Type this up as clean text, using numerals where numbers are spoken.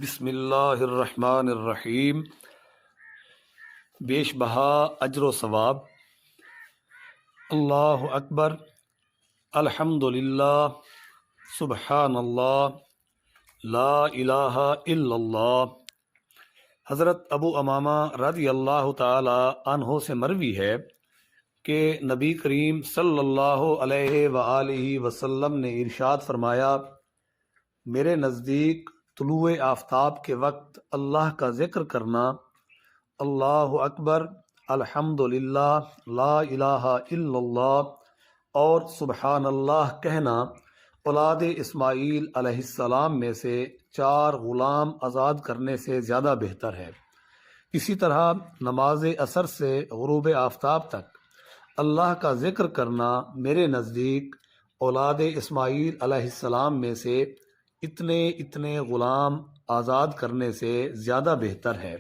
بسم اللہ الرحمن الرحیم۔ بیش بہا اجر و ثواب۔ اللہ اکبر، الحمد للہ، سبحان اللہ، لا الہ الا اللہ۔ حضرت ابو امامہ رضی اللہ تعالی عنہ سے مروی ہے کہ نبی کریم صلی اللہ علیہ وآلہ وسلم نے ارشاد فرمایا، میرے نزدیک طلوع آفتاب کے وقت اللہ کا ذکر کرنا، اللہ اکبر، الحمد للہ، لا الہ الا اللہ اور سبحان اللہ کہنا اولاد اسماعیل علیہ السلام میں سے 4 غلام آزاد کرنے سے زیادہ بہتر ہے۔ اسی طرح نماز عصر سے غروب آفتاب تک اللہ کا ذکر کرنا میرے نزدیک اولاد اسماعیل علیہ السلام میں سے اتنے غلام آزاد کرنے سے زیادہ بہتر ہے۔